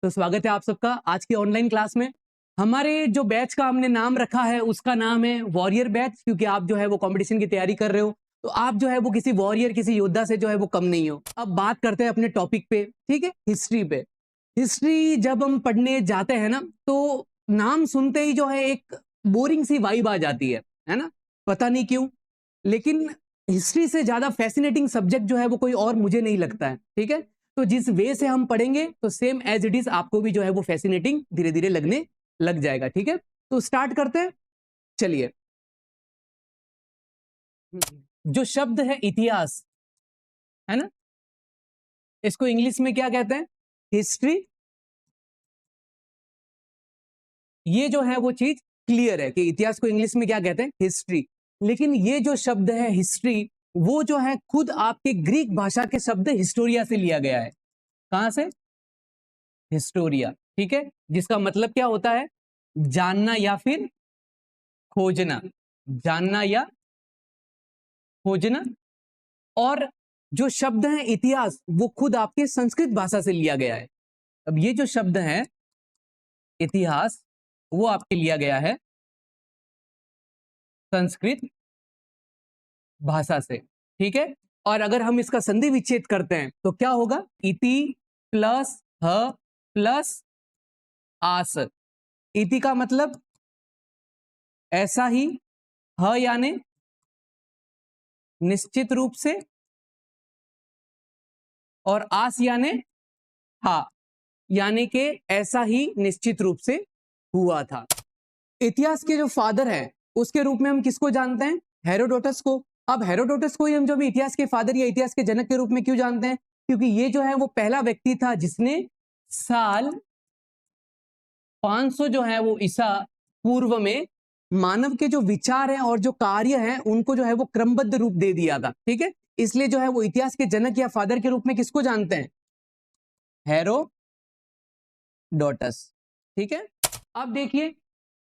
तो स्वागत है आप सबका आज की ऑनलाइन क्लास में। हमारे जो बैच का हमने नाम रखा है उसका नाम है वॉरियर बैच, क्योंकि आप जो है वो कंपटीशन की तैयारी कर रहे हो, तो आप जो है वो किसी वॉरियर किसी योद्धा से जो है वो कम नहीं हो। अब बात करते हैं अपने टॉपिक पे, ठीक है, हिस्ट्री पे। हिस्ट्री जब हम पढ़ने जाते हैं ना, तो नाम सुनते ही जो है एक बोरिंग सी वाइब आ जाती है ना, पता नहीं क्यों। लेकिन हिस्ट्री से ज्यादा फैसिनेटिंग सब्जेक्ट जो है वो कोई और मुझे नहीं लगता है, ठीक है। तो जिस वे से हम पढ़ेंगे तो सेम एज इट इज आपको भी जो है वो फैसिनेटिंग धीरे धीरे लगने लग जाएगा, ठीक है। तो स्टार्ट करते हैं, चलिए। जो शब्द है इतिहास, है ना, इसको इंग्लिश में क्या कहते हैं? हिस्ट्री। ये जो है वो चीज क्लियर है कि इतिहास को इंग्लिश में क्या कहते हैं? हिस्ट्री। लेकिन ये जो शब्द है हिस्ट्री, वो जो है खुद आपके ग्रीक भाषा के शब्द हिस्टोरिया से लिया गया है। कहां से? हिस्टोरिया, ठीक है, जिसका मतलब क्या होता है? जानना या फिर खोजना, जानना या खोजना। और जो शब्द है इतिहास, वो खुद आपके संस्कृत भाषा से लिया गया है। अब ये जो शब्द है इतिहास, वो आपके लिया गया है संस्कृत भाषा से, ठीक है। और अगर हम इसका संधि विच्छेद करते हैं तो क्या होगा? इति प्लस ह प्लस आस। इति का मतलब ऐसा ही, ह यानी निश्चित रूप से, और आस यानी हा, यानी कि ऐसा ही निश्चित रूप से हुआ था। इतिहास के जो फादर हैं उसके रूप में हम किसको जानते हैं? हेरोडोटस को। अब हेरोडोटस को ही हम जो भी इतिहास के फादर या इतिहास के जनक के रूप में क्यों जानते हैं? क्योंकि ये जो है वो पहला व्यक्ति था जिसने साल 500 जो है वो ईसा पूर्व में मानव के जो विचार हैं और जो कार्य हैं उनको जो है वो क्रमबद्ध रूप दे दिया था, ठीक है। इसलिए जो है वो इतिहास के जनक या फादर के रूप में किसको जानते हैं? हेरोडोटस, ठीक है। अब देखिए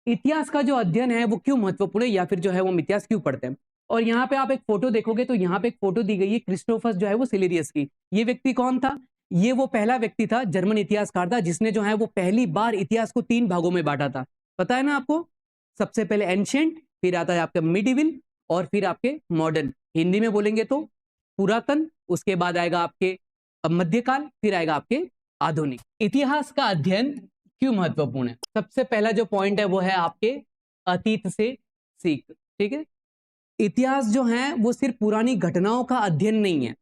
इतिहास का जो अध्ययन है वो क्यों महत्वपूर्ण है, या फिर जो है वो हम इतिहास क्यों पढ़ते हैं। और यहाँ पे आप एक फोटो देखोगे तो यहाँ पे एक फोटो दी गई है क्रिस्टोफस जो है वो सिलेरियस की। ये व्यक्ति कौन था? ये वो पहला व्यक्ति था, जर्मन इतिहासकार था, जिसने जो है वो पहली बार इतिहास को 3 भागों में बांटा था। पता है ना आपको? सबसे पहले एंशिएंट, फिर आता है आपका मिडिवल, और फिर आपके मॉडर्न। हिंदी में बोलेंगे तो पुरातन, उसके बाद आएगा आपके मध्यकाल, फिर आएगा आपके आधुनिक। इतिहास का अध्ययन क्यों महत्वपूर्ण है? सबसे पहला जो पॉइंट है वो है आपके अतीत से सीख, ठीक है। इतिहास जो है वो सिर्फ पुरानी घटनाओं का अध्ययन नहीं है,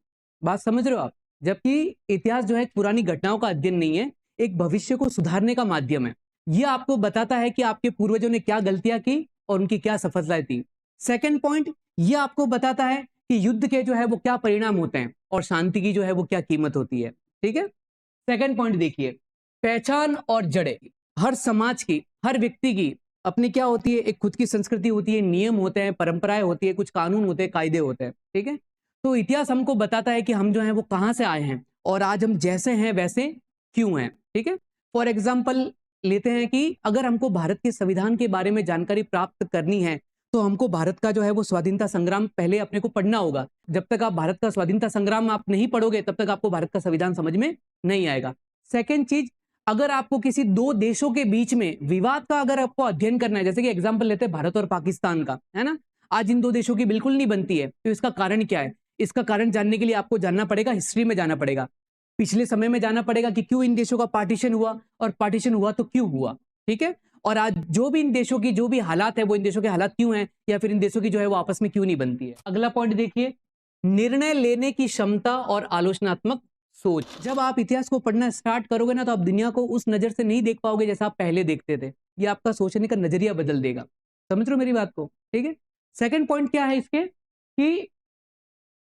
बात समझ रहे हो आप? जबकि इतिहास जो है पुरानी घटनाओं का अध्ययन नहीं है, एक भविष्य को सुधारने का माध्यम है। ये आपको बताता है कि आपके पूर्वजों ने क्या गलतियां की और उनकी क्या सफलताएं थी। सेकंड पॉइंट, ये आपको बताता है कि युद्ध के जो है वो क्या परिणाम होते हैं और शांति की जो है वो क्या कीमत होती है, ठीक है। सेकंड पॉइंट देखिए, पहचान और जड़ें। हर समाज की, हर व्यक्ति की अपनी क्या होती है? एक खुद की संस्कृति होती है, नियम होते हैं, परंपराएं होती है, कुछ कानून होते हैं, कायदे होते हैं, ठीक है। तो इतिहास हमको बताता है कि हम जो है वो कहां से आए हैं और आज हम जैसे हैं वैसे क्यों हैं, ठीक है। फॉर एग्जाम्पल लेते हैं कि अगर हमको भारत के संविधान के बारे में जानकारी प्राप्त करनी है तो हमको भारत का जो है वो स्वाधीनता संग्राम पहले अपने को पढ़ना होगा। जब तक आप भारत का स्वाधीनता संग्राम आप नहीं पढ़ोगे तब तक आपको भारत का संविधान समझ में नहीं आएगा। सेकेंड चीज, अगर आपको किसी दो देशों के बीच में विवाद का अगर आपको अध्ययन करना है, जैसे कि एग्जांपल लेते हैं भारत और पाकिस्तान का, है ना, आज इन दो देशों की बिल्कुल नहीं बनती है, तो इसका कारण क्या है? इसका कारण जानने के लिए आपको जानना पड़ेगा, हिस्ट्री में जाना पड़ेगा, पिछले समय में जाना पड़ेगा कि क्यों इन देशों का पार्टीशन हुआ, और पार्टीशन हुआ तो क्यों हुआ, ठीक है। और आज जो भी इन देशों की जो भी हालात है वो इन देशों के हालात क्यों हैं, या फिर इन देशों की जो है वो आपस में क्यों नहीं बनती है। अगला पॉइंट देखिए, निर्णय लेने की क्षमता और आलोचनात्मक सोच। जब आप इतिहास को पढ़ना स्टार्ट करोगे ना तो आप दुनिया को उस नजर से नहीं देख पाओगे जैसा आप पहले देखते थे। ये आपका सोचने का नजरिया बदल देगा। समझ रहे हो मेरी बात को? ठीक है। सेकंड पॉइंट क्या है इसके, कि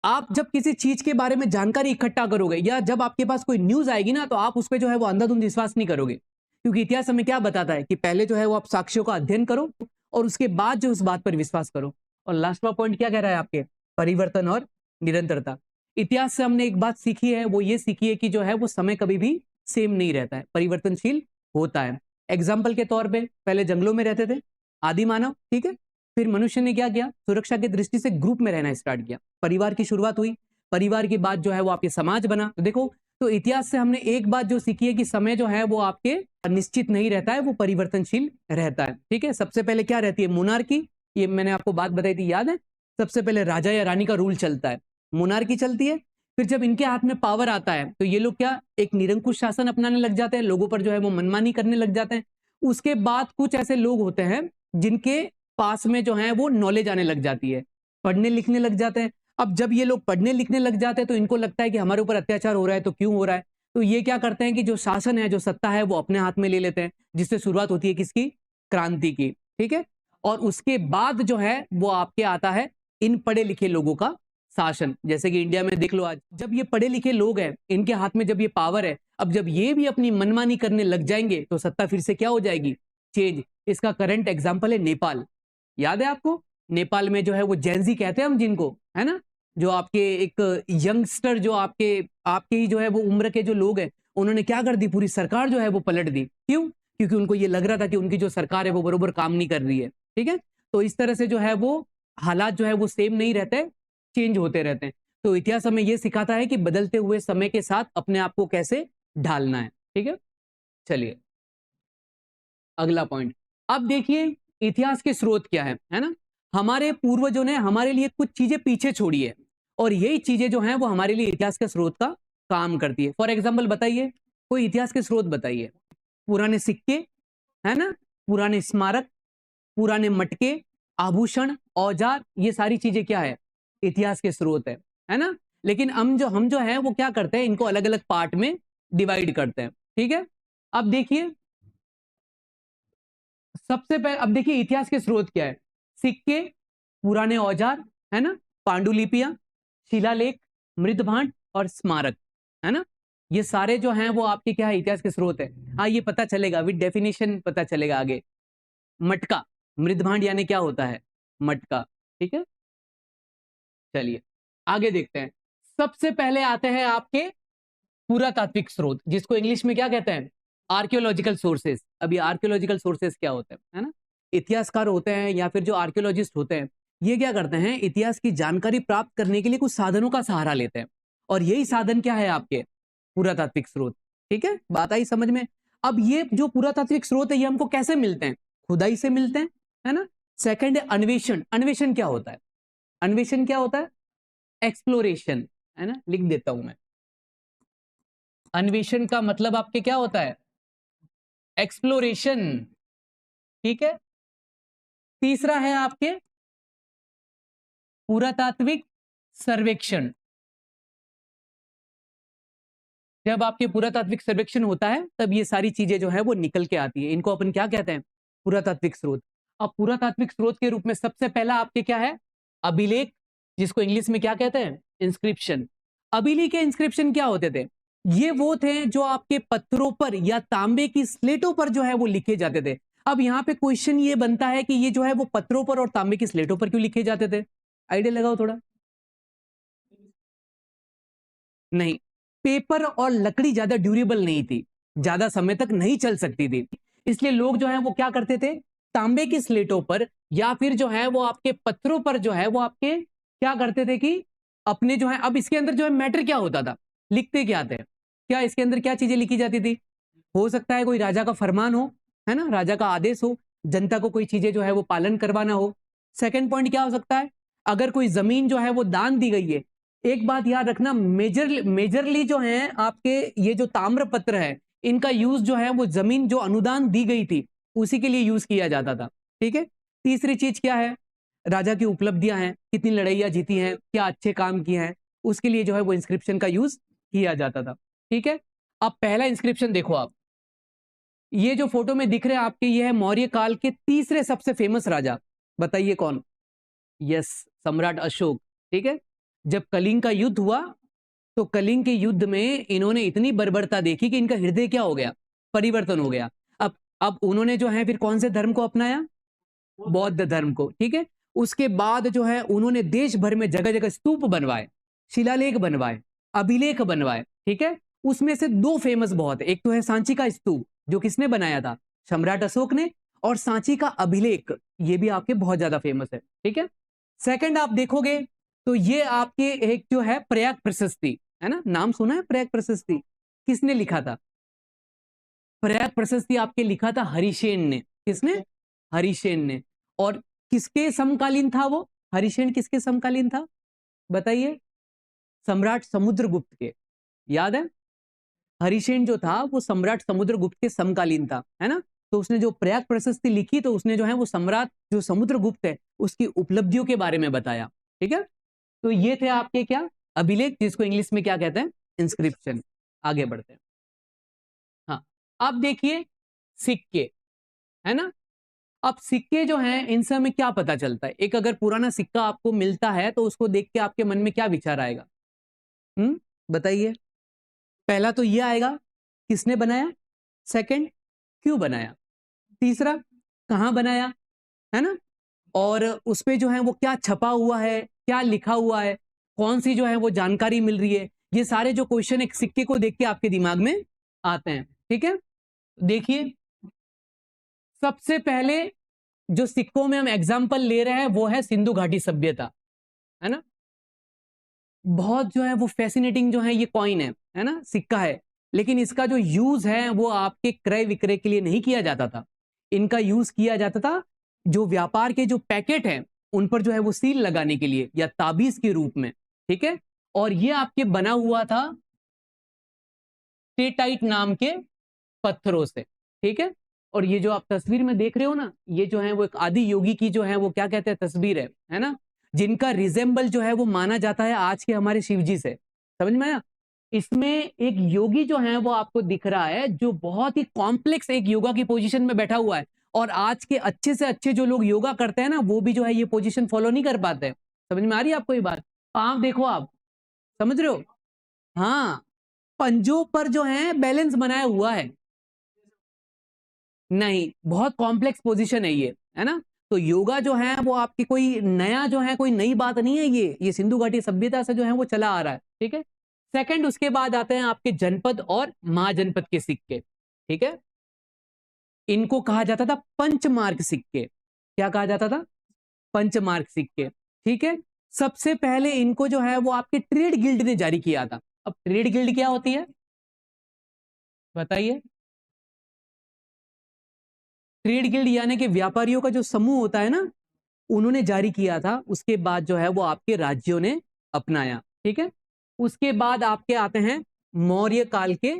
आप जब किसी चीज के बारे में जानकारी इकट्ठा करोगे या जब आपके पास कोई न्यूज आएगी ना तो आप उस पर जो है वो अंधाधुंध विश्वास नहीं करोगे, क्योंकि इतिहास हमें क्या बताता है कि पहले जो है वो आप साक्ष्यों का अध्ययन करो और उसके बाद जो उस बात पर विश्वास करो। और लास्टवा पॉइंट क्या कह रहा है आपके? परिवर्तन और निरंतरता। इतिहास से हमने एक बात सीखी है, वो ये सीखी है कि जो है वो समय कभी भी सेम नहीं रहता है, परिवर्तनशील होता है। एग्जाम्पल के तौर पे पहले जंगलों में रहते थे आदि मानव, ठीक है। फिर मनुष्य ने क्या किया? सुरक्षा की दृष्टि से ग्रुप में रहना स्टार्ट किया, परिवार की शुरुआत हुई, परिवार के बाद जो है वो आपके समाज बना। तो देखो तो इतिहास से हमने एक बात जो सीखी है कि समय जो है वो आपके निश्चित नहीं रहता है, वो परिवर्तनशील रहता है। ठीक है, सबसे पहले क्या रहती है? मोनार्की। ये मैंने आपको बात बताई थी, याद है? सबसे पहले राजा या रानी का रूल चलता है, मोनार्की चलती है। फिर जब इनके हाथ में पावर आता है तो ये लोग क्या, एक निरंकुश शासन अपनाने लग जाते हैं, लोगों पर जो है वो मनमानी करने लग जाते हैं। उसके बाद कुछ ऐसे लोग होते हैं जिनके पास में जो है वो नॉलेज आने लग जाती है, पढ़ने लिखने लग जाते हैं। अब जब ये लोग पढ़ने लिखने लग जाते हैं तो इनको लगता है कि हमारे ऊपर अत्याचार हो रहा है, तो क्यों हो रहा है? तो ये क्या करते हैं कि जो शासन है, जो सत्ता है, वो अपने हाथ में ले लेते हैं, जिससे शुरुआत होती है किसकी? क्रांति की। ठीक है, और उसके बाद जो है वो आपके आता है इन पढ़े लिखे लोगों का शासन। जैसे कि इंडिया में देख लो, आज जब ये पढ़े लिखे लोग हैं, इनके हाथ में जब ये पावर है, अब जब ये भी अपनी मनमानी करने लग जाएंगे तो सत्ता फिर से क्या हो जाएगी? चेंज। इसका करंट एग्जाम्पल है नेपाल। याद है आपको? नेपाल में जो है वो जेनजी कहते हैं हम जिनको, है ना, जो आपके एक यंगस्टर, जो आपके आपके ही जो है वो उम्र के जो लोग हैं, उन्होंने क्या कर दी? पूरी सरकार जो है वो पलट दी। क्यों? क्योंकि उनको ये लग रहा था कि उनकी जो सरकार है वो बरोबर काम नहीं कर रही है। ठीक है, तो इस तरह से जो है वो हालात जो है वो सेम नहीं रहते, चेंज होते रहते हैं। तो इतिहास हमें ये सिखाता है कि बदलते हुए समय के साथ अपने आप को कैसे ढालना है। ठीक है, चलिए अगला पॉइंट। अब देखिए इतिहास के स्रोत क्या है ना? हमारे पूर्वजों ने हमारे लिए कुछ चीजें पीछे छोड़ी है, और यही चीजें जो हैं वो हमारे लिए इतिहास के स्रोत का काम करती है। फॉर एग्जाम्पल बताइए, कोई इतिहास के स्रोत बताइए। पुराने सिक्के, है ना, पुराने स्मारक, पुराने मटके, आभूषण, औजार, ये सारी चीजें क्या है? इतिहास के स्रोत है ना? लेकिन हम जो है वो क्या करते हैं, इनको अलग अलग पार्ट में डिवाइड करते हैं। ठीक है, अब देखिए सबसे पहले, अब देखिए इतिहास के स्रोत क्या है? सिक्के, पुराने औजार, है ना, पांडुलिपियां, शिलालेख, मृदभांड और स्मारक, है ना, ये सारे जो हैं वो आपके क्या है? इतिहास के स्रोत है। हाँ, ये पता चलेगा विद डेफिनेशन, पता चलेगा आगे। मटका, मृदभांड यानी क्या होता है? मटका। ठीक है, चलिए आगे देखते हैं। सबसे पहले आते हैं आपके पुरातात्विक स्रोत, जिसको इंग्लिश में क्या कहते हैं? Archaeological sources. अभी आर्कियोलॉजिकल सोर्सेस क्या होते हैं, है ना? इतिहासकार होते हैं या फिर जो आर्कियोलॉजिस्ट होते हैं, ये क्या करते हैं? इतिहास की जानकारी प्राप्त करने के लिए कुछ साधनों का सहारा लेते हैं, और यही साधन क्या है? आपके पुरातात्विक स्रोत। ठीक है, बात आई समझ में? अब ये जो पुरातात्विक स्रोत है, ये हमको कैसे मिलते हैं? खुदाई से मिलते हैं, है ना? सेकंड है अन्वेषण। अन्वेषण क्या होता है? अन्वेषण क्या होता है? एक्सप्लोरेशन, है ना, लिख देता हूं मैं। अन्वेषण का मतलब आपके क्या होता है? एक्सप्लोरेशन। ठीक है, तीसरा है आपके पुरातात्विक सर्वेक्षण। जब आपके पुरातात्विक सर्वेक्षण होता है तब ये सारी चीजें जो है वो निकल के आती है, इनको अपन क्या कहते हैं? पुरातात्विक स्रोत। अब पुरातात्विक स्रोत के रूप में सबसे पहला आपके क्या है? अभिलेख, जिसको इंग्लिश में क्या कहते हैं? इंस्क्रिप्शन। अभिलेख के इंस्क्रिप्शन क्या होते थे? ये वो थे जो आपके पत्थरों पर या तांबे की स्लेटों पर जो है वो लिखे जाते थे। अब यहाँ पे क्वेश्चन ये बनता है कि ये जो है वो पत्थरों पर और तांबे की स्लेटों पर क्यों लिखे जाते थे? आइडिया लगाओ थोड़ा। नहीं, पेपर और लकड़ी ज्यादा ड्यूरेबल नहीं थी, ज्यादा समय तक नहीं चल सकती थी, इसलिए लोग जो है वो क्या करते थे? तांबे की स्लेटों पर या फिर जो है वो आपके पत्थरों पर जो है वो आपके क्या करते थे कि अपने जो है, अब इसके अंदर जो है मैटर क्या होता था? लिखते क्या थे? क्या इसके अंदर क्या चीजें लिखी जाती थी? हो सकता है कोई राजा का फरमान हो, है ना, राजा का आदेश हो, जनता को कोई चीजें जो है वो पालन करवाना हो। सेकंड पॉइंट क्या हो सकता है? अगर कोई जमीन जो है वो दान दी गई है। एक बात याद रखना, मेजरली जो है आपके ये जो ताम्र पत्र है, इनका यूज जो है वो जमीन जो अनुदान दी गई थी उसी के लिए यूज किया जाता था। ठीक है, तीसरी चीज क्या है? राजा की उपलब्धियां हैं, कितनी लड़ाइयां जीती हैं, क्या अच्छे काम किए हैं, उसके लिए जो है वो इंस्क्रिप्शन का यूज किया जाता था। ठीक है, अब पहला इंस्क्रिप्शन देखो आप, ये जो फोटो में दिख रहे हैं आपके, ये है मौर्य काल के तीसरे सबसे फेमस राजा। बताइए कौन? यस, सम्राट अशोक। ठीक है, जब कलिंग का युद्ध हुआ तो कलिंग के युद्ध में इन्होंने इतनी बर्बरता देखी कि इनका हृदय क्या हो गया? परिवर्तन हो गया। अब उन्होंने जो है फिर कौन से धर्म को अपनाया? बौद्ध धर्म को। ठीक है, उसके बाद जो है उन्होंने देश भर में जगह जगह स्तूप बनवाए, शिलालेख बनवाए, अभिलेख बनवाए। ठीक है, उसमें से दो फेमस बहुत है, एक तो है सांची का स्तूप, जो किसने बनाया था? सम्राट अशोक ने। और सांची का अभिलेख, ये भी आपके बहुत ज्यादा फेमस है। ठीक है, सेकंड आप देखोगे तो ये आपके एक जो है प्रयाग प्रशस्ति, है ना, नाम सुना है प्रयाग प्रशस्ति, किसने लिखा था? प्रयाग प्रशस्ति आपके लिखा था हरिसेन ने। किसने? हरिसेन ने। और किसके समकालीन था वो? हरिसेन किसके समकालीन था बताइए? सम्राट समुद्रगुप्त के। याद है? हरिसेन जो था वो सम्राट समुद्रगुप्त के समकालीन था, है ना। तो उसने जो प्रयाग प्रशस्ति लिखी तो उसने जो है वो सम्राट जो समुद्रगुप्त है उसकी उपलब्धियों के बारे में बताया। ठीक है, तो ये थे आपके क्या? अभिलेख, जिसको इंग्लिश में क्या कहते हैं? इंस्क्रिप्शन। आगे बढ़ते हैं। हाँ, अब देखिए सिक्के, है ना। अब सिक्के जो हैं इनसे हमें क्या पता चलता है? एक अगर पुराना सिक्का आपको मिलता है तो उसको देख के आपके मन में क्या विचार आएगा? बताइए। पहला तो ये आएगा, किसने बनाया? सेकंड, क्यों बनाया? तीसरा, कहां बनाया? है ना। और उसपे जो है वो क्या छपा हुआ है, क्या लिखा हुआ है, कौन सी जो है वो जानकारी मिल रही है, ये सारे जो क्वेश्चन एक सिक्के को देख के आपके दिमाग में आते हैं। ठीक है, देखिए सबसे पहले जो सिक्कों में हम एग्जाम्पल ले रहे हैं वो है सिंधु घाटी सभ्यता, है ना। बहुत जो है वो फैसिनेटिंग जो है ये कॉइन है ना, सिक्का है। लेकिन इसका जो यूज है वो आपके क्रय विक्रय के लिए नहीं किया जाता था। इनका यूज किया जाता था जो व्यापार के जो पैकेट हैं उन पर जो है वो सील लगाने के लिए या ताबीज के रूप में। ठीक है, और ये आपके बना हुआ था टेटाइट नाम के पत्थरों से। ठीक है, और ये जो आप तस्वीर में देख रहे हो ना, ये जो है वो एक आदि योगी की जो है वो क्या कहते हैं तस्वीर है ना, जिनका रिजेंबल जो है वो माना जाता है आज के हमारे शिव जी से। समझ में आया? इसमें एक योगी जो है वो आपको दिख रहा है जो बहुत ही कॉम्प्लेक्स एक योगा की पोजीशन में बैठा हुआ है। और आज के अच्छे से अच्छे जो लोग योगा करते हैं ना वो भी जो है ये पोजीशन फॉलो नहीं कर पाते। समझ में आ रही है आपको ये बात? आप देखो, आप समझ रहे हो? हाँ, पंजों पर जो है बैलेंस बनाया हुआ है। नहीं, बहुत कॉम्प्लेक्स पोजीशन है ये, है ना। तो योगा जो है वो आपकी कोई नया जो है कोई नई बात नहीं है, ये सिंधु घाटी सभ्यता से जो है वो चला आ रहा है। ठीक है, सेकंड उसके बाद आते हैं आपके जनपद और महाजनपद के सिक्के। ठीक है, इनको कहा जाता था पंचमार्क सिक्के। क्या कहा जाता था? पंचमार्क सिक्के। ठीक है, सबसे पहले इनको जो है वो आपके ट्रेड गिल्ड ने जारी किया था। अब ट्रेड गिल्ड क्या होती है बताइए? ट्रेड गिल्ड यानी कि व्यापारियों का जो समूह होता है ना, उन्होंने जारी किया था। उसके बाद जो है वो आपके राज्यों ने अपनाया। ठीक है, उसके बाद आपके आते हैं मौर्य काल के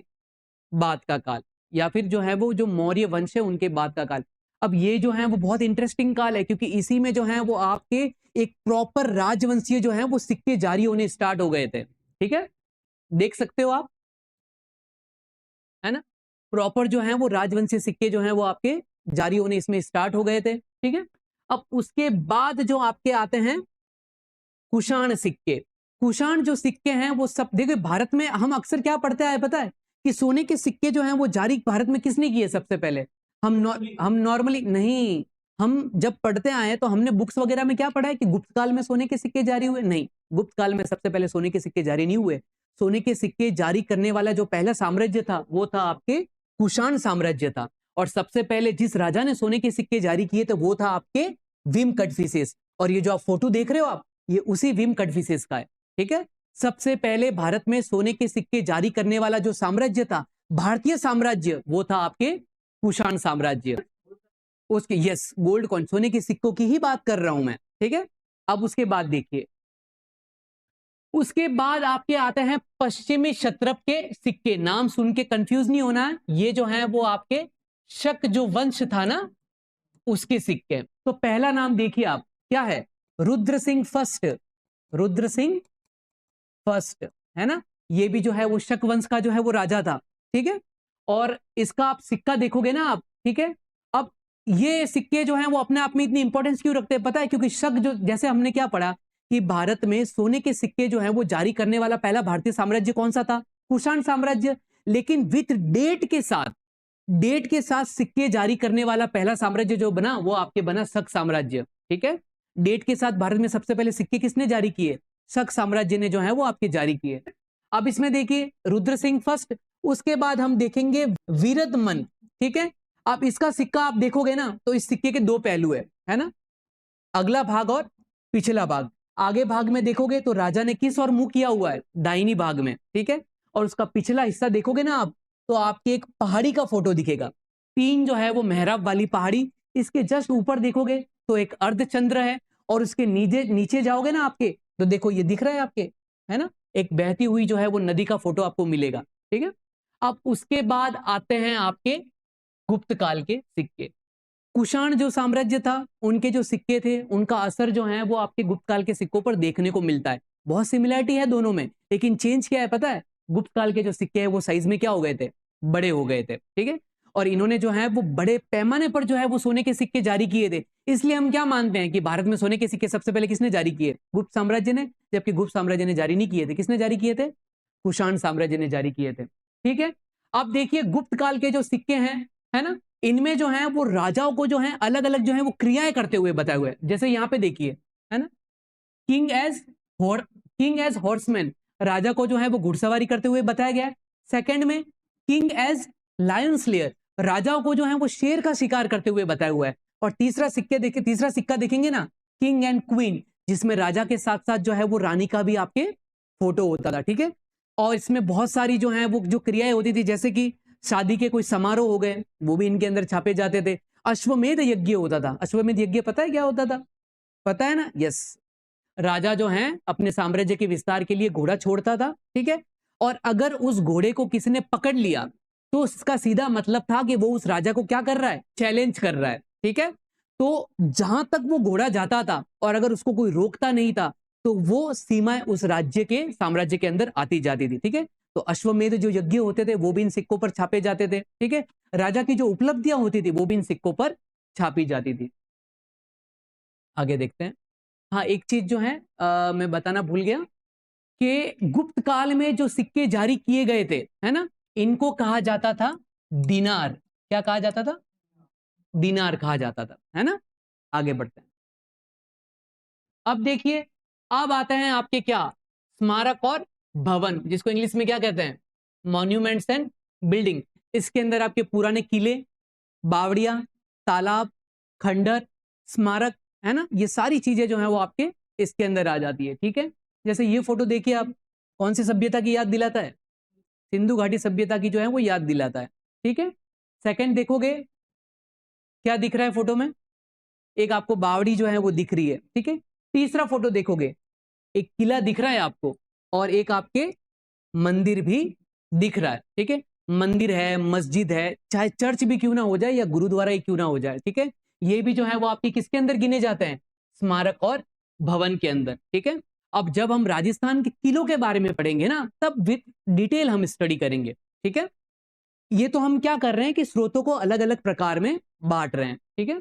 बाद का काल, या फिर जो है वो जो मौर्य वंश है उनके बाद का काल। अब ये जो है वो बहुत इंटरेस्टिंग काल है क्योंकि इसी में जो है वो आपके एक प्रॉपर राजवंशीय जो है वो सिक्के जारी होने स्टार्ट हो गए थे। ठीक है, देख सकते हो आप, है ना। प्रॉपर जो है वो राजवंशीय सिक्के जो है वो आपके जारी होने इसमें स्टार्ट हो गए थे। ठीक है, अब उसके बाद जो आपके आते हैं कुषाण सिक्के। कुषाण जो सिक्के हैं वो सब देखिए, भारत में हम अक्सर क्या पढ़ते आए पता है कि सोने के सिक्के जो हैं वो जारी भारत में किसने किए सबसे पहले? हम नॉर्मली नहीं, हम जब पढ़ते आए तो हमने बुक्स वगैरह में क्या पढ़ा है कि गुप्त काल में सोने के सिक्के जारी हुए? नहीं, गुप्त काल में सबसे पहले सोने के सिक्के जारी नहीं हुए। सोने के सिक्के जारी करने वाला जो पहला साम्राज्य था वो था आपके कुषाण साम्राज्य था। और सबसे पहले जिस राजा ने सोने के सिक्के जारी किए थे वो था आपके विम कटफिसेस। और ये जो आप फोटो देख रहे हो आप, ये उसी विम कटफिसेस का है। ठीक है, सबसे पहले भारत में सोने के सिक्के जारी करने वाला जो साम्राज्य था, भारतीय साम्राज्य, वो था आपके कुषाण साम्राज्य। उसके यस, गोल्ड कॉइन, सोने के सिक्कों की ही बात कर रहा हूं मैं। ठीक है, अब उसके बाद देखिए, उसके बाद आपके आते हैं पश्चिमी क्षत्रप के सिक्के। नाम सुन के कंफ्यूज नहीं होना है, ये जो है वो आपके शक जो वंश था ना उसके सिक्के। तो पहला नाम देखिए आप, क्या है? रुद्र सिंह फर्स्ट। रुद्र सिंह फर्स्ट, है ना। ये भी जो है वो शक वंश का जो है वो राजा था। ठीक है, और इसका आप सिक्का देखोगे ना आप, ठीक है। अब ये सिक्के जो हैं वो अपने आप में इतनी इंपॉर्टेंस क्यों रखते हैं पता है? क्योंकि शक जो, जैसे हमने क्या पढ़ा कि भारत में सोने के सिक्के जो हैं वो जारी करने वाला पहला भारतीय साम्राज्य कौन सा था? कुषाण साम्राज्य। लेकिन विथ डेट के साथ सिक्के जारी करने वाला पहला साम्राज्य जो बना वो आपके बना शक साम्राज्य। ठीक है, डेट के साथ भारत में सबसे पहले सिक्के किसने जारी किए? शक साम्राज्य ने जो है वो आपके जारी किए। अब इसमें देखिए रुद्र सिंह फर्स्ट, उसके बाद हम देखेंगे वीरदमन। ठीक है, अब इसका सिक्का आप देखोगे ना तो इस सिक्के के दो पहलू है ना, अगला भाग और पिछला भाग। आगे भाग में देखोगे तो राजा ने किस और मुंह किया हुआ है, दाहिनी भाग में, ठीक है। और उसका पिछला हिस्सा देखोगे ना आप, तो आपके एक पहाड़ी का फोटो दिखेगा, 3 जो है वो मेहराब वाली पहाड़ी। इसके जस्ट ऊपर देखोगे तो एक अर्धचंद्र है, और उसके नीचे नीचे जाओगे ना आपके, तो देखो ये दिख रहा है आपके, है ना, एक बहती हुई जो है वो नदी का फोटो आपको मिलेगा, ठीक है। अब उसके बाद आते हैं आपके गुप्त काल के सिक्के। कुषाण जो साम्राज्य था, उनके जो सिक्के थे, उनका असर जो है वो आपके गुप्त काल के सिक्कों पर देखने को मिलता है। बहुत सिमिलरिटी है दोनों में, लेकिन चेंज क्या है पता है, गुप्त काल के जो सिक्के हैं वो साइज में क्या हो गए थे, बड़े हो गए थे, ठीक है। और इन्होंने जो है वो बड़े पैमाने पर जो है वो सोने के सिक्के जारी किए थे। इसलिए हम क्या मानते हैं कि भारत में सोने के सिक्के सबसे पहले किसने जारी किए, गुप्त साम्राज्य ने, जबकि गुप्त साम्राज्य ने जारी नहीं किए थे। किसने जारी किए थे, कुषाण साम्राज्य ने जारी किए थे, ठीक है। अब देखिए गुप्त काल के जो सिक्के हैं, है ना, इनमें जो है वो राजाओं को जो है अलग अलग जो है वो क्रियाएं करते हुए बताए हुए, जैसे यहाँ पे देखिए, है ना, किंग एज हॉर्समैन, राजा को जो है वो घुड़सवारी करते हुए बताया गया है। सेकंड में किंग एज लायन स्लेयर, राजाओं को जो है वो शेर का शिकार करते हुए बताया हुआ है। और तीसरा सिक्का देखेंगे ना, किंग एंड क्वीन, जिसमें राजा के साथ साथ जो है वो रानी का भी आपके फोटो होता था, ठीक है। और इसमें बहुत सारी जो है वो जो क्रियाएं होती थी, जैसे कि शादी के कोई समारोह हो गए, वो भी इनके अंदर छापे जाते थे। अश्वमेध यज्ञ होता था। अश्वमेध यज्ञ पता है क्या होता था, पता है ना, यस। राजा जो है अपने साम्राज्य के विस्तार के लिए घोड़ा छोड़ता था, ठीक है। और अगर उस घोड़े को किसी ने पकड़ लिया तो उसका सीधा मतलब था कि वो उस राजा को क्या कर रहा है, चैलेंज कर रहा है, ठीक है। तो जहां तक वो घोड़ा जाता था और अगर उसको कोई रोकता नहीं था, तो वो सीमाएं उस राज्य के साम्राज्य के अंदर आती जाती थी, ठीक है। तो अश्वमेध जो यज्ञ होते थे वो भी इन सिक्कों पर छापे जाते थे, ठीक है। राजा की जो उपलब्धियां होती थी वो भी इन सिक्कों पर छापी जाती थी। आगे देखते हैं। हाँ, एक चीज जो है मैं बताना भूल गया कि गुप्त काल में जो सिक्के जारी किए गए थे, है ना, इनको कहा जाता था दिनार। क्या कहा जाता था, दिनार कहा जाता था, है ना। आगे बढ़ते हैं। अब देखिए, अब आते हैं आपके क्या, स्मारक और भवन, जिसको इंग्लिश में क्या कहते हैं, मॉन्यूमेंट्स एंड बिल्डिंग। इसके अंदर आपके पुराने किले, बावड़िया, तालाब, खंडर, स्मारक, है ना, ये सारी चीजें जो है वो आपके इसके अंदर आ जाती है, ठीक है। जैसे ये फोटो देखिए आप, कौन सी सभ्यता की याद दिलाता है, सिंधु घाटी सभ्यता की जो है वो याद दिलाता है, ठीक है। सेकंड देखोगे क्या दिख रहा है फोटो में, एक आपको बावड़ी जो है वो दिख रही है, ठीक है। तीसरा फोटो देखोगे, एक किला दिख रहा है आपको, और एक आपके मंदिर भी दिख रहा है, ठीक है। मंदिर है, मस्जिद है, चाहे चर्च भी क्यों ना हो जाए या गुरुद्वारा ही क्यों ना हो जाए, ठीक है। ये भी जो है वो आपके किसके अंदर गिने जाते हैं, स्मारक और भवन के अंदर, ठीक है। अब जब हम राजस्थान के किलों के बारे में पढ़ेंगे ना, तब विद डिटेल हम स्टडी करेंगे, ठीक है। ये तो हम क्या कर रहे हैं कि स्रोतों को अलग अलग प्रकार में बांट रहे हैं, ठीक है।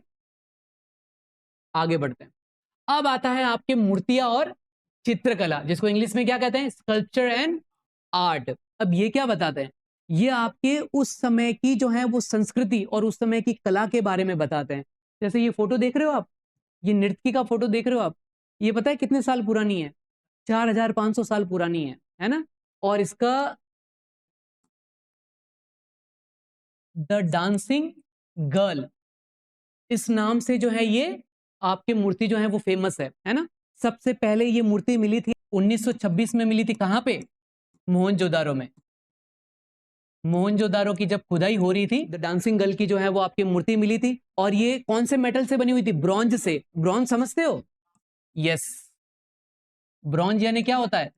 आगे बढ़ते हैं। अब आता है आपके मूर्तियां और चित्रकला, जिसको इंग्लिश में क्या कहते हैं, स्कल्पचर एंड आर्ट। अब ये क्या बताते हैं, ये आपके उस समय की जो है वो संस्कृति और उस समय की कला के बारे में बताते हैं। जैसे ये फोटो देख रहे हो आप, ये नृत्य का फोटो देख रहे हो आप, ये पता है कितने साल पुरानी है, 4500 साल पुरानी है ना। और इसका द डांसिंग गर्ल इस नाम से जो है ये आपकी मूर्ति जो है वो फेमस है ना। सबसे पहले ये मूर्ति मिली थी 1926 में, मिली थी कहां पे, मोहनजोदारो में। मोहनजोदारो की जब खुदाई हो रही थी, द डांसिंग गर्ल की जो है वो आपकी मूर्ति मिली थी। और ये कौन से मेटल से बनी हुई थी, ब्रॉन्ज से। ब्रॉन्ज समझते हो, यस, ब्रॉन्ज यानी क्या होता है,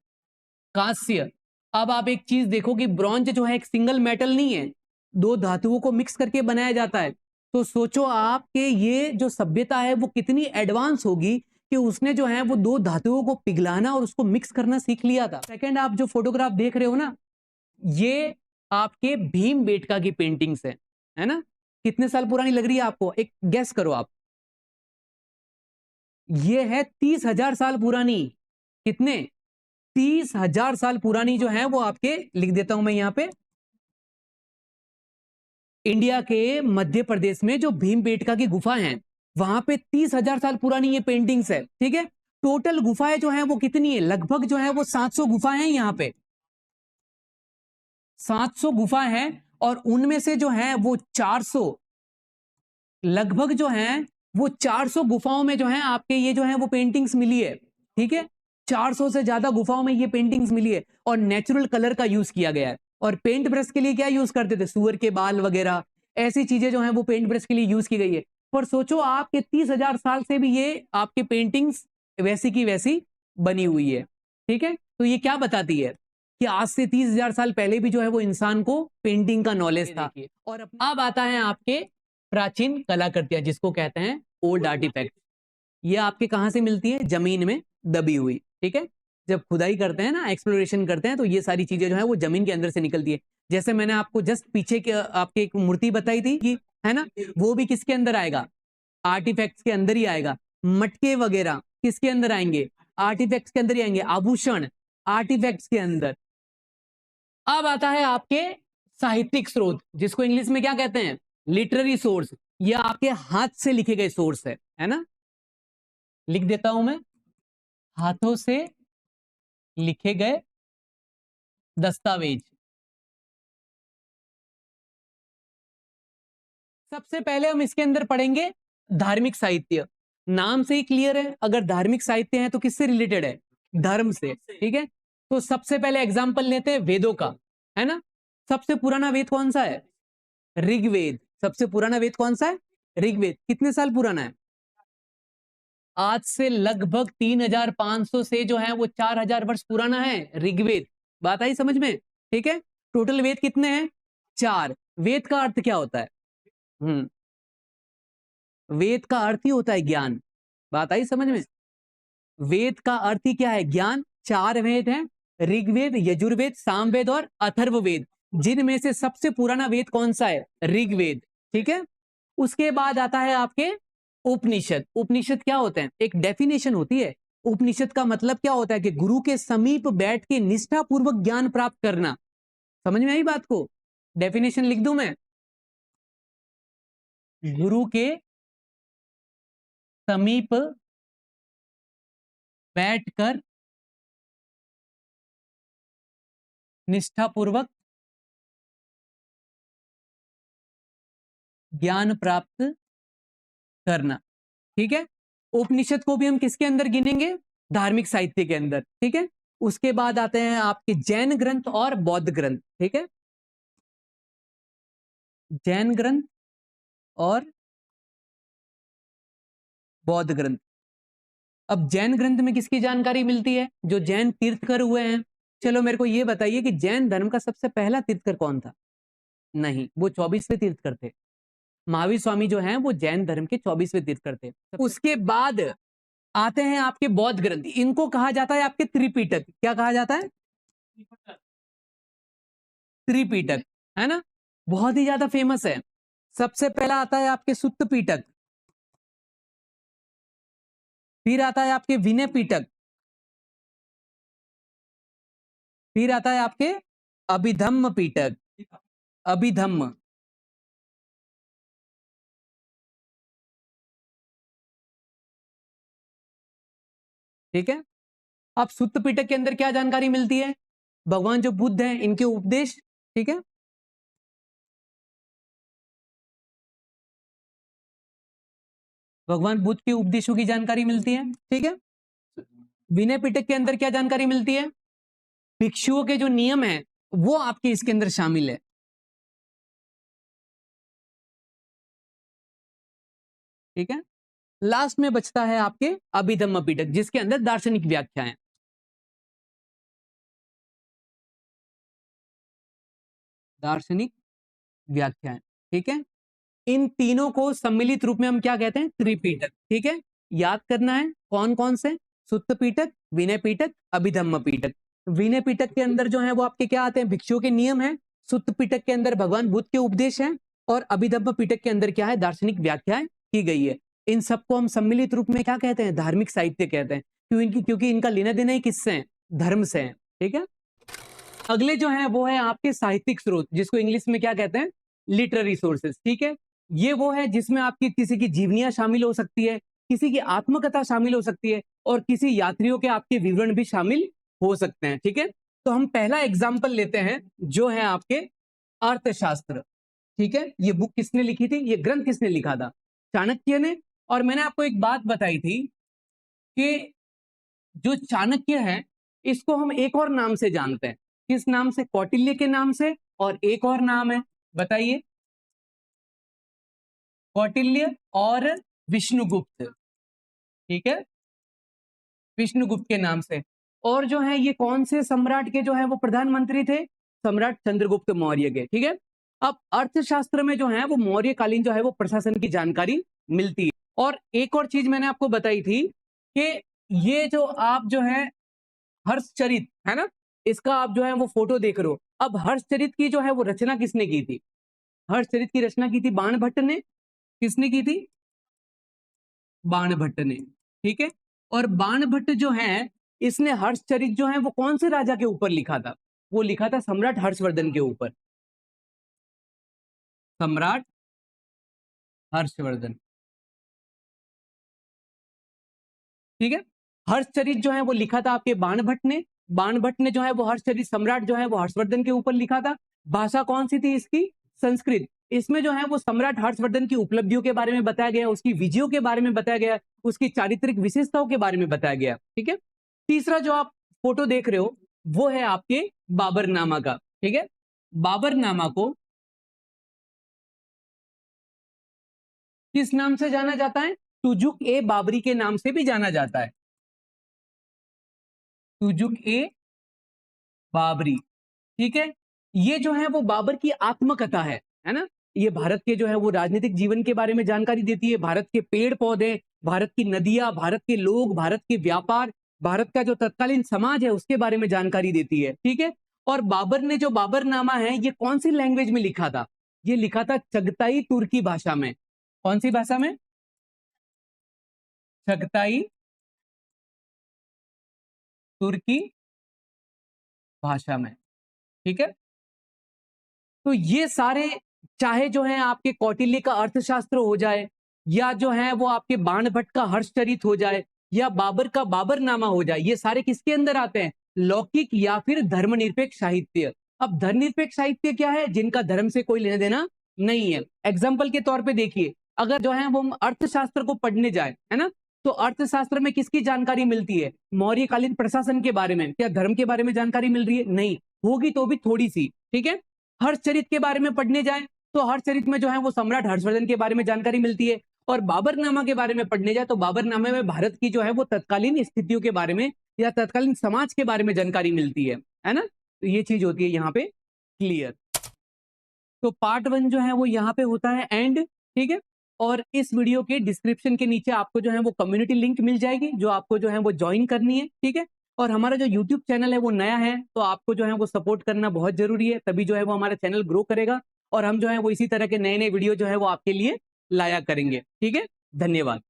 कांस्य। अब आप एक चीज देखो कि ब्रॉन्ज जो है एक सिंगल मेटल नहीं है, 2 धातुओं को मिक्स करके बनाया जाता है। तो सोचो आप कि ये जो सभ्यता है वो कितनी एडवांस होगी कि उसने जो है वो 2 धातुओं को पिघलाना और उसको मिक्स करना सीख लिया था। सेकंड, आप जो फोटोग्राफ देख रहे हो ना, ये आपके भीमबेटका की पेंटिंग्स है ना। कितने साल पुरानी लग रही है आपको, एक गेस करो आप। ये है 30,000 साल पुरानी। कितने, 30,000 साल पुरानी जो है वो आपके, लिख देता हूं मैं यहां पे, इंडिया के मध्य प्रदेश में जो भीमबेटका की गुफा है, वहां पे 30,000 साल पुरानी ये पेंटिंग्स है, ठीक है। टोटल गुफाएं जो है वो कितनी है, लगभग जो है वो 700 गुफाएं हैं यहाँ पे, 700 गुफाएं हैं। और उनमें से जो है वो 400, लगभग जो है वो 400 गुफाओं में जो है आपके ये जो है वो पेंटिंग्स मिली है। ठीक है, 400 से ज्यादा गुफाओं में ये पेंटिंग्स मिली है और नेचुरल कलर का यूज किया गया है। और पेंट ब्रश के लिए क्या यूज करते थे, सुअर के बाल वगैरह, ऐसी चीजें जो है वो पेंट ब्रश के लिए यूज की गई है। पर सोचो आपके 30,000 साल से भी ये आपके पेंटिंग्स वैसी की वैसी बनी हुई है। ठीक है, तो ये क्या बताती है कि आज से 30,000 साल पहले भी जो है वो इंसान को पेंटिंग का नॉलेज था। और अब आता है आपके प्राचीन कलाकृतियां, जिसको कहते हैं ओल्ड आर्टिफैक्ट। ये आपके कहां से मिलती है, जमीन में दबी हुई। ठीक है, जब खुदाई करते हैं ना, एक्सप्लोरेशन करते हैं, तो ये सारी चीजें जो है वो जमीन के अंदर से निकलती है। जैसे मैंने आपको जस्ट पीछे के आपके एक मूर्ति बताई थी कि, है ना, वो भी किसके अंदर आएगा, आर्टिफैक्ट्स के अंदर ही आएगा। मटके वगैरह किसके अंदर आएंगे, आर्टिफैक्ट्स के अंदर ही आएंगे। आभूषण आर्टिफैक्ट्स के अंदर। अब आता है आपके साहित्यिक स्रोत, जिसको इंग्लिश में क्या कहते हैं, लिटरेरी सोर्स। ये आपके हाथ से लिखे गए सोर्स है ना, लिख देता हूं मैं, हाथों से लिखे गए दस्तावेज। सबसे पहले हम इसके अंदर पढ़ेंगे धार्मिक साहित्य। नाम से ही क्लियर है, अगर धार्मिक साहित्य है तो किससे रिलेटेड है, धर्म से। ठीक है, तो सबसे पहले एग्जांपल लेते हैं वेदों का, है ना। सबसे पुराना वेद कौन सा है, ऋग्वेद। सबसे पुराना वेद कौन सा है, ऋग्वेद। कितने साल पुराना है, आज से लगभग 3,500 से जो है वो 4,000 वर्ष पुराना है ऋग्वेद। बात आई समझ में। ठीक है, टोटल वेद कितने हैं, 4। वेद का अर्थ क्या होता है, वेद का अर्थ ही होता है ज्ञान। बात आई समझ में, वेद का अर्थ ही क्या है, ज्ञान। 4 वेद हैं, ऋग्वेद, यजुर्वेद, सामवेद और अथर्ववेद, जिनमें से सबसे पुराना वेद कौन सा है, ऋग्वेद। ठीक है, उसके बाद आता है आपके उपनिषद। उपनिषद क्या होते हैं, एक डेफिनेशन होती है। उपनिषद का मतलब क्या होता है कि गुरु के समीप बैठ के निष्ठापूर्वक ज्ञान प्राप्त करना। समझ में आई बात को, डेफिनेशन लिख दूं मैं, गुरु के समीप बैठकर निष्ठापूर्वक ज्ञान प्राप्त करना। ठीक है, उपनिषद को भी हम किसके अंदर गिनेंगे, धार्मिक साहित्य के अंदर। ठीक है, उसके बाद आते हैं आपके जैन ग्रंथ और बौद्ध ग्रंथ। ठीक है, जैन ग्रंथ और बौद्ध ग्रंथ। अब जैन ग्रंथ में किसकी जानकारी मिलती है, जो जैन तीर्थकर हुए हैं। चलो मेरे को ये बताइए कि जैन धर्म का सबसे पहला तीर्थकर कौन था, नहीं, वो 24वें तीर्थकर थे। महावीर स्वामी जो हैं वो जैन धर्म के 24वें तीर्थकर थे। उसके बाद आते हैं आपके बौद्ध ग्रंथ। इनको कहा जाता है आपके त्रिपीटक। क्या कहा जाता है, त्रिपीटक, है ना, बहुत ही ज्यादा फेमस है। सबसे पहला आता है आपके सुत्त पीटक, फिर आता है आपके विनय पीटक, फिर आता है आपके अभिधम्म पीटक। अभिधम्म, ठीक है। अब सुत्त पिटक के अंदर क्या जानकारी मिलती है, भगवान जो बुद्ध हैं इनके उपदेश। ठीक है, भगवान बुद्ध के उपदेशों की जानकारी मिलती है। ठीक है, विनय पिटक के अंदर क्या जानकारी मिलती है, भिक्षुओं के जो नियम है वो आपके इसके अंदर शामिल है। ठीक है, लास्ट में बचता है आपके अभिधम्म पिटक, जिसके अंदर दार्शनिक व्याख्या है। दार्शनिक व्याख्याएं। ठीक है, इन तीनों को सम्मिलित रूप में हम क्या कहते हैं, त्रिपीटक। ठीक है, याद करना है कौन कौन से, सुत्त पीटक, विनय पीटक, अभिधम्म पीटक। विनय पीटक के अंदर जो है वो आपके क्या आते हैं, भिक्षुओं के नियम है। सुत्त पीटक के अंदर भगवान बुद्ध के उपदेश हैं, और अभिधम्म पीटक के अंदर क्या है, दार्शनिक व्याख्याएं की गई है। इन सबको हम सम्मिलित रूप में क्या कहते हैं, धार्मिक साहित्य कहते हैं। क्योंकि इनका लेना देना ही किससे है, धर्म से है। ठीक है, अगले जो है वो है आपके साहित्यिक स्रोत, जिसको इंग्लिश में क्या कहते हैं, लिटरेरी सोर्सेस। ठीक है, ये वो है जिसमें आपकी किसी की जीवनियां शामिल हो सकती है, किसी की आत्मकथा शामिल हो सकती है, और किसी यात्रियों के आपके विवरण भी शामिल हो सकते हैं। ठीक है, तो हम पहला एग्जाम्पल लेते हैं, जो है आपके अर्थशास्त्र। ठीक है, ये बुक किसने लिखी थी, ये ग्रंथ किसने लिखा था, चाणक्य ने। और मैंने आपको एक बात बताई थी कि जो चाणक्य है इसको हम एक और नाम से जानते हैं। किस नाम से? कौटिल्य के नाम से। और एक और नाम है, बताइए। कौटिल्य और विष्णुगुप्त, ठीक है, विष्णुगुप्त के नाम से। और जो है ये कौन से सम्राट के जो है वो प्रधानमंत्री थे? सम्राट चंद्रगुप्त मौर्य के, ठीक है। अब अर्थशास्त्र में जो है वो मौर्यकालीन जो है वो प्रशासन की जानकारी मिलती है। और एक और चीज मैंने आपको बताई थी कि ये जो आप जो है हर्षचरित है ना, इसका आप जो है वो फोटो देख रहे हो। अब हर्षचरित की जो है वो रचना किसने की थी? हर्षचरित की रचना की थी बाणभट्ट ने। किसने की थी? बाणभट्ट ने, ठीक है। और बाणभट्ट जो है इसने हर्षचरित जो है वो कौन से राजा के ऊपर लिखा था? वो लिखा था सम्राट हर्षवर्धन के ऊपर। सम्राट हर्षवर्धन, ठीक है। हर्षचरित जो है वो लिखा था आपके बाणभट्ट ने। बाणभट्ट ने जो है वो हर्षचरित सम्राट जो है वो हर्षवर्धन के ऊपर लिखा था। भाषा कौन सी थी इसकी? संस्कृत। इसमें जो है वो सम्राट हर्षवर्धन की उपलब्धियों के बारे में बताया गया, उसकी विजयों के बारे में बताया गया, उसकी चारित्रिक विशेषताओं के बारे में बताया गया, ठीक है। तीसरा जो आप फोटो देख रहे हो वो है आपके बाबरनामा का, ठीक है। बाबरनामा को किस नाम से जाना जाता है? तुजुक ए बाबरी के नाम से भी जाना जाता है। तुजुक ए बाबरी, ठीक है। ये जो है वो बाबर की आत्मकथा है ना। ये भारत के जो है वो राजनीतिक जीवन के बारे में जानकारी देती है, भारत के पेड़ पौधे, भारत की नदियां, भारत के लोग, भारत के व्यापार, भारत का जो तत्कालीन समाज है उसके बारे में जानकारी देती है, ठीक है। और बाबर ने जो बाबरनामा है ये कौन सी लैंग्वेज में लिखा था? ये लिखा था चगताई तुर्की भाषा में। कौन सी भाषा में? चगताई तुर्की भाषा में, ठीक है। तो ये सारे, चाहे जो है आपके कौटिल्य का अर्थशास्त्र हो जाए, या जो है वो आपके बाणभट्ट का हर्षचरित हो जाए, या बाबर का बाबरनामा हो जाए, ये सारे किसके अंदर आते हैं? लौकिक या फिर धर्मनिरपेक्ष साहित्य। अब धर्मनिरपेक्ष साहित्य क्या है? जिनका धर्म से कोई लेना देना नहीं है। एग्जाम्पल के तौर पे देखिए, अगर जो है वो हम अर्थशास्त्र को पढ़ने जाए, है ना, तो अर्थशास्त्र में किसकी जानकारी मिलती है? मौर्यकालीन प्रशासन के बारे में। क्या धर्म के बारे में जानकारी मिल रही है? नहीं, होगी तो भी थोड़ी सी, ठीक है। हर्षचरित के बारे में पढ़ने जाए तो हर्षचरित में जो है वो सम्राट हर्षवर्धन के बारे में जानकारी मिलती है। और बाबरनामा के बारे में पढ़ने जाए तो बाबरनामे में भारत की जो है वो तत्कालीन स्थितियों के बारे में या तत्कालीन समाज के बारे में जानकारी मिलती है ना। तो ये चीज होती है यहाँ पे क्लियर। तो पार्ट 1 जो है वो यहाँ पे होता है एंड, ठीक है। और इस वीडियो के डिस्क्रिप्शन के नीचे आपको जो है वो कम्युनिटी लिंक मिल जाएगी, जो आपको जो है वो ज्वाइन करनी है, ठीक है। और हमारा जो यूट्यूब चैनल है वो नया है, तो आपको जो है वो सपोर्ट करना बहुत जरूरी है, तभी जो है वो हमारा चैनल ग्रो करेगा और हम जो है वो इसी तरह के नए नए वीडियो जो है वो आपके लिए लाया करेंगे, ठीक है। धन्यवाद।